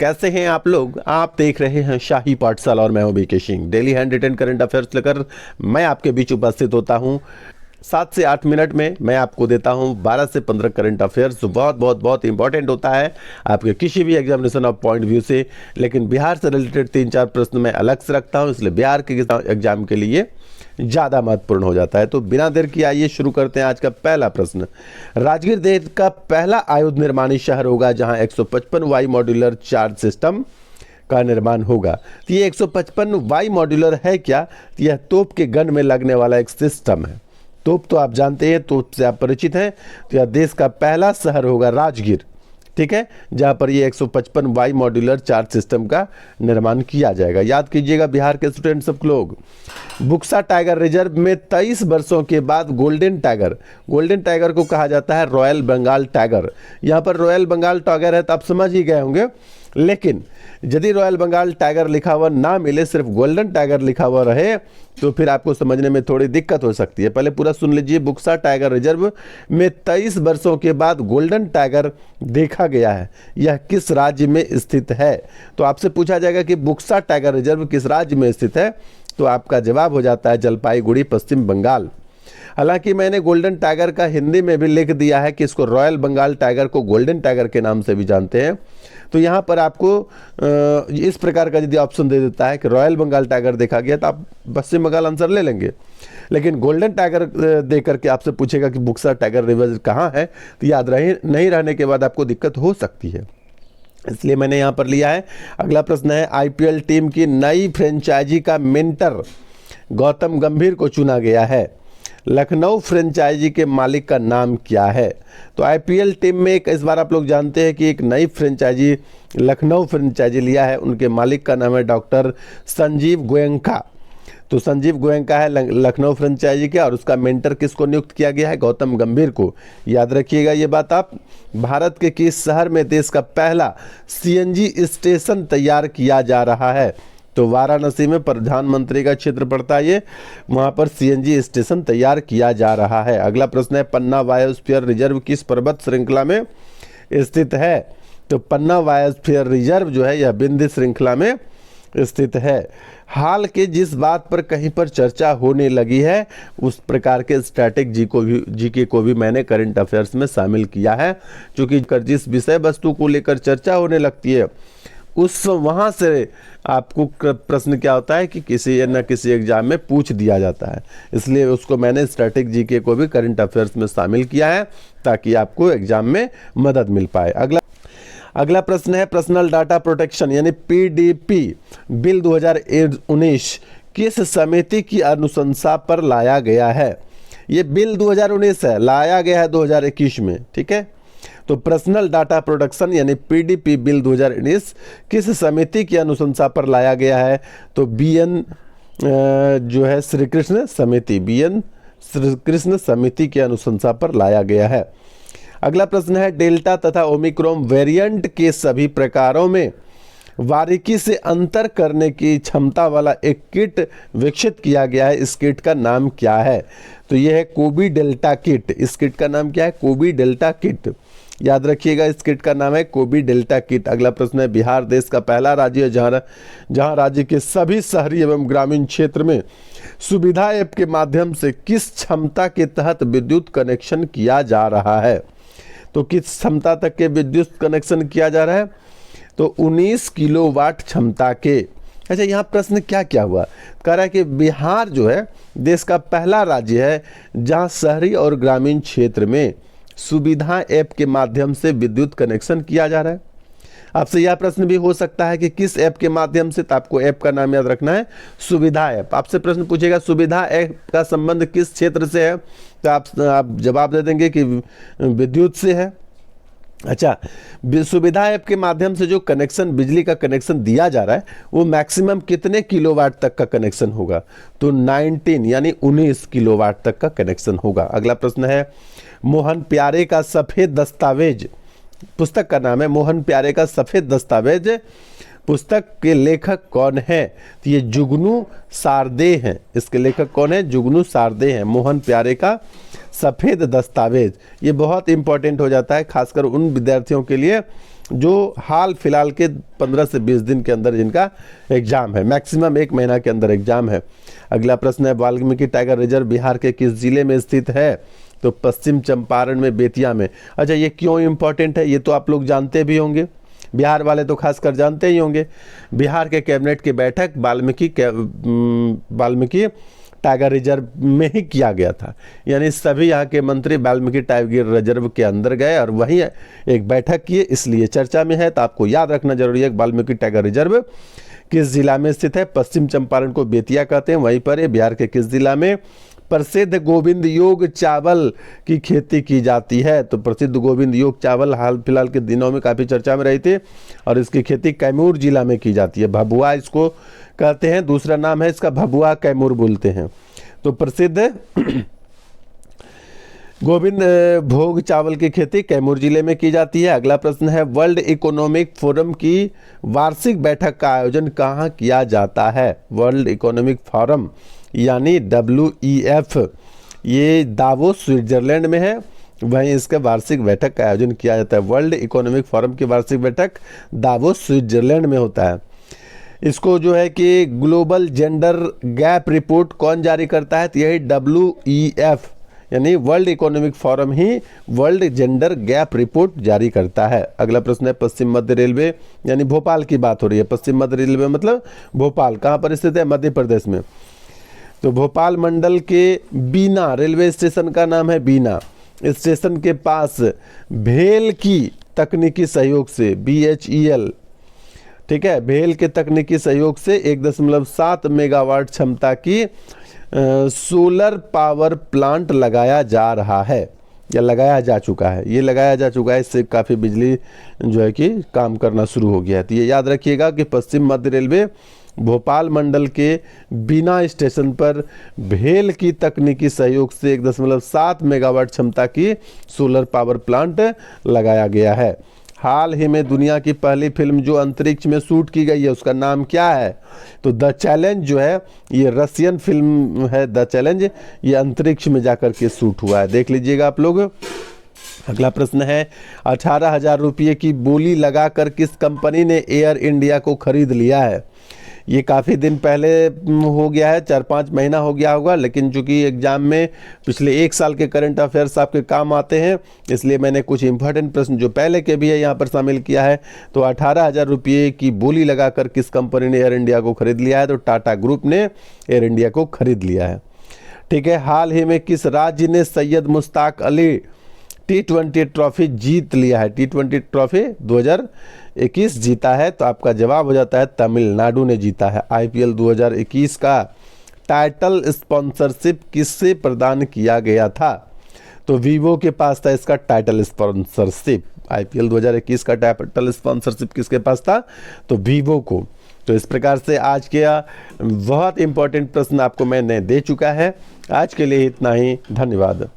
कैसे हैं आप लोग। आप देख रहे हैं शाही पाठशाला और मैं हूं BK Singh. Daily hand written current affairs लेकर मैं आपके बीच उपस्थित होता हूं। 7 से 8 मिनट में मैं आपको देता हूं 12 से 15 करंट अफेयर्स, जो बहुत बहुत बहुत इंपॉर्टेंट होता है आपके किसी भी एग्जामिनेशन ऑफ पॉइंट व्यू से। लेकिन बिहार से रिलेटेड 3-4 प्रश्न मैं अलग से रखता हूं, इसलिए बिहार के एग्जाम के लिए ज़्यादा महत्वपूर्ण हो जाता है। तो बिना देर किए आइए शुरू करते हैं आज का पहला प्रश्न। राजगीर देश का पहला आयुध निर्माणी शहर होगा जहां 155 वाई मॉड्यूलर चार्ज सिस्टम का निर्माण होगा। तो ये 155 वाई मॉड्यूलर है क्या? तो यह तोप के गन में लगने वाला एक सिस्टम है। तोप तो आप जानते हैं, तोप से आप परिचित हैं। तो यह देश का पहला शहर होगा राजगीर, ठीक है, जहां पर ये 155 वाई मॉड्यूलर चार्ज सिस्टम का निर्माण किया जाएगा। याद कीजिएगा बिहार के स्टूडेंट सब लोग। बुक्सा टाइगर रिजर्व में 23 वर्षों के बाद गोल्डन टाइगर को कहा जाता है रॉयल बंगाल टाइगर। यहाँ पर रॉयल बंगाल टाइगर है तो आप समझ ही गए होंगे, लेकिन यदि रॉयल बंगाल टाइगर लिखा हुआ ना मिले, सिर्फ गोल्डन टाइगर लिखा हुआ रहे, तो फिर आपको समझने में थोड़ी दिक्कत हो सकती है। पहले पूरा सुन लीजिए। बुक्सा टाइगर रिजर्व में 23 वर्षों के बाद गोल्डन टाइगर देखा गया है, यह किस राज्य में स्थित है? तो आपसे पूछा जाएगा कि बुक्सा टाइगर रिजर्व किस राज्य में स्थित है, तो आपका जवाब हो जाता है जलपाईगुड़ी, पश्चिम बंगाल। हालांकि मैंने गोल्डन टाइगर का हिंदी में भी लिख दिया है कि इसको रॉयल बंगाल टाइगर को गोल्डन टाइगर के नाम से भी जानते हैं। तो यहाँ पर आपको इस प्रकार का यदि ऑप्शन दे देता है कि रॉयल बंगाल टाइगर देखा गया, तो आप पश्चिम बंगाल आंसर ले लेंगे। लेकिन गोल्डन टाइगर दे करके आपसे पूछेगा कि बुक्सा टाइगर रिजर्व कहाँ है, तो याद रहे नहीं रहने के बाद आपको दिक्कत हो सकती है, इसलिए मैंने यहाँ पर लिया है। अगला प्रश्न है, आईपीएल टीम की नई फ्रेंचाइजी का मेंटर गौतम गंभीर को चुना गया है। लखनऊ फ्रेंचाइजी के मालिक का नाम क्या है? तो आईपीएल टीम में इस बार आप लोग जानते हैं कि एक नई फ्रेंचाइजी लखनऊ फ्रेंचाइजी लिया है। उनके मालिक का नाम है डॉक्टर संजीव गोयनका। तो संजीव गोयनका है लखनऊ फ्रेंचाइजी के, और उसका मेंटर किसको नियुक्त किया गया है? गौतम गंभीर को। याद रखिएगा ये बात आप। भारत के किस शहर में देश का पहला सीएनजी स्टेशन तैयार किया जा रहा है? तो वाराणसी में प्रधानमंत्री का क्षेत्र पड़ता है ये, वहां पर सीएनजी स्टेशन तैयार किया जा रहा है। अगला प्रश्न है, पन्ना बायोस्फीयर रिजर्व किस पर्वत श्रृंखला में स्थित है? तो पन्ना बायोस्फीयर रिजर्व जो है यह विंध्य श्रृंखला में स्थित है। हाल के जिस बात पर कहीं पर चर्चा होने लगी है, उस प्रकार के स्टैटिक जीके को भी मैंने करंट अफेयर्स में शामिल किया है, क्योंकि जिस विषय वस्तु को लेकर चर्चा होने लगती है उस वहाँ से आपको प्रश्न क्या होता है कि किसी न किसी एग्जाम में पूछ दिया जाता है, इसलिए उसको मैंने स्टैटिक जीके को भी करंट अफेयर्स में शामिल किया है ताकि आपको एग्जाम में मदद मिल पाए। अगला प्रश्न है, पर्सनल डाटा प्रोटेक्शन यानी पीडीपी बिल 2019 किस समिति की अनुशंसा पर लाया गया है? ये बिल 2019 है, लाया गया है 2021 में, ठीक है। तो पर्सनल डाटा प्रोटेक्शन यानी पीडीपी बिल 2019 किस समिति की अनुशंसा पर लाया गया है? तो बीएन जो है श्री कृष्ण समिति, बीएन श्री कृष्ण समिति की अनुशंसा पर लाया गया है। अगला प्रश्न है, डेल्टा तथा ओमिक्रॉन वेरिएंट के सभी प्रकारों में बारीकी से अंतर करने की क्षमता वाला एक किट विकसित किया गया है। इस किट का नाम क्या है? तो यह है कोबी डेल्टा किट। इस किट का नाम क्या है? कोबी डेल्टा किट। याद रखिएगा इस किट का नाम है कोबी डेल्टा किट। अगला प्रश्न है, बिहार देश का पहला राज्य है जहां राज्य के सभी शहरी एवं ग्रामीण क्षेत्र में सुविधा ऐप के माध्यम से किस क्षमता के तहत विद्युत कनेक्शन किया जा रहा है? तो किस क्षमता तक के विद्युत कनेक्शन किया जा रहा है? तो 19 किलोवाट क्षमता के। अच्छा, यहाँ प्रश्न क्या हुआ? कह रहा है कि बिहार जो है देश का पहला राज्य है जहां शहरी और ग्रामीण क्षेत्र में सुविधा ऐप के माध्यम से विद्युत कनेक्शन किया जा रहा है। आपसे यह प्रश्न भी हो सकता है कि किस ऐप के माध्यम से, तो आपको ऐप का नाम याद रखना है सुविधा ऐप। आपसे प्रश्न पूछेगा सुविधा ऐप का संबंध किस क्षेत्र से है, तो आप जवाब दे देंगे कि विद्युत से है। अच्छा, सुविधा ऐप के माध्यम से जो कनेक्शन, बिजली का कनेक्शन दिया जा रहा है वो मैक्सिमम कितने किलोवाट तक का कनेक्शन होगा? तो 19 यानी 19 किलोवाट तक का कनेक्शन होगा। अगला प्रश्न है, मोहन प्यारे का सफेद दस्तावेज, पुस्तक का नाम है मोहन प्यारे का सफेद दस्तावेज, पुस्तक के लेखक कौन है? तो ये जुगनू सारदे हैं। इसके लेखक कौन है? जुगनू सारदे हैं। मोहन प्यारे का सफेद दस्तावेज, ये बहुत इंपॉर्टेंट हो जाता है खासकर उन विद्यार्थियों के लिए जो हाल फिलहाल के 15 से 20 दिन के अंदर जिनका एग्जाम है, मैक्सिमम 1 महीना के अंदर एग्जाम है। अगला प्रश्न है, वाल्मीकि टाइगर रिजर्व बिहार के किस जिले में स्थित है? तो पश्चिम चंपारण में, बेतिया में। अच्छा, ये क्यों इंपॉर्टेंट है? ये तो आप लोग जानते भी होंगे, बिहार वाले तो खासकर जानते ही होंगे। बिहार के कैबिनेट की बैठक वाल्मीकि टाइगर रिजर्व में ही किया गया था, यानी सभी यहाँ के मंत्री वाल्मीकि टाइगर रिजर्व के अंदर गए और वहीं एक बैठक किए, इसलिए चर्चा में है। तो आपको याद रखना जरूरी है, वाल्मीकि टाइगर रिजर्व किस जिला में स्थित है? पश्चिम चंपारण को बेतिया कहते हैं, वहीं पर बिहार के किस जिला में? प्रसिद्ध गोविंद योग चावल की खेती की जाती है। तो प्रसिद्ध गोविंद योग चावल हाल फिलहाल के दिनों में काफ़ी चर्चा में रही थी और इसकी खेती कैमूर जिला में की जाती है। भभुआ इसको कहते हैं, दूसरा नाम है इसका भभुआ कैमूर बोलते हैं। तो प्रसिद्ध गोविंद भोग चावल की खेती कैमूर जिले में की जाती है। अगला प्रश्न है, वर्ल्ड इकोनॉमिक फोरम की वार्षिक बैठक का आयोजन कहाँ किया जाता है? वर्ल्ड इकोनॉमिक फोरम यानी WEF, ये दावोस स्विट्जरलैंड में है, वहीं इसका वार्षिक बैठक का आयोजन किया जाता है। वर्ल्ड इकोनॉमिक फोरम की वार्षिक बैठक दावोस स्विट्जरलैंड में होता है। इसको जो है कि ग्लोबल जेंडर गैप रिपोर्ट कौन जारी करता है? तो यही WEF यानी वर्ल्ड इकोनॉमिक फोरम ही वर्ल्ड जेंडर गैप रिपोर्ट जारी करता है। अगला प्रश्न है, पश्चिम मध्य रेलवे यानी भोपाल की बात हो रही है। पश्चिम मध्य रेलवे मतलब भोपाल, कहाँ पर स्थित है? मध्य प्रदेश में। तो भोपाल मंडल के बीना रेलवे स्टेशन का नाम है बीना। स्टेशन के पास भेल की तकनीकी सहयोग से, BHEL, ठीक है, भेल के तकनीकी सहयोग से 1.7 मेगावाट क्षमता की सोलर पावर प्लांट लगाया जा रहा है या लगाया जा चुका है। ये लगाया जा चुका है, इससे काफ़ी बिजली जो है कि काम करना शुरू हो गया है। तो ये याद रखिएगा कि पश्चिम मध्य रेलवे भोपाल मंडल के बीना स्टेशन पर भेल की तकनीकी सहयोग से 1.7 मेगावाट क्षमता की सोलर पावर प्लांट लगाया गया है। हाल ही में दुनिया की पहली फिल्म जो अंतरिक्ष में शूट की गई है उसका नाम क्या है? तो द चैलेंज जो है ये रसियन फिल्म है, द चैलेंज, ये अंतरिक्ष में जाकर के शूट हुआ है, देख लीजिएगा आप लोग। अगला प्रश्न है, 18,000 रुपये की बोली लगाकर किस कंपनी ने एयर इंडिया को खरीद लिया है? ये काफ़ी दिन पहले हो गया है, 4-5 महीना हो गया होगा, लेकिन चूंकि एग्जाम में पिछले 1 साल के करंट अफेयर्स आपके काम आते हैं, इसलिए मैंने कुछ इंपॉर्टेंट प्रश्न जो पहले के भी है यहाँ पर शामिल किया है। तो 18,000 रुपये की बोली लगाकर किस कंपनी ने एयर इंडिया को खरीद लिया है? तो टाटा ग्रुप ने एयर इंडिया को खरीद लिया है। ठीक है, हाल ही में किस राज्य ने सैयद मुश्ताक अली T20 ट्रॉफी जीत लिया है? T20 ट्रॉफी 2021 जीता है। तो आपका जवाब हो जाता है तमिलनाडु ने जीता है। IPL 2021 का टाइटल स्पॉन्सरशिप किससे प्रदान किया गया था? तो वीवो के पास था इसका टाइटल स्पॉन्सरशिप। IPL 2021 का टाइटल स्पॉन्सरशिप किसके पास था? तो वीवो को। तो इस प्रकार से आज के बहुत इंपॉर्टेंट प्रश्न आपको मैंने दे चुका है। आज के लिए इतना ही, धन्यवाद।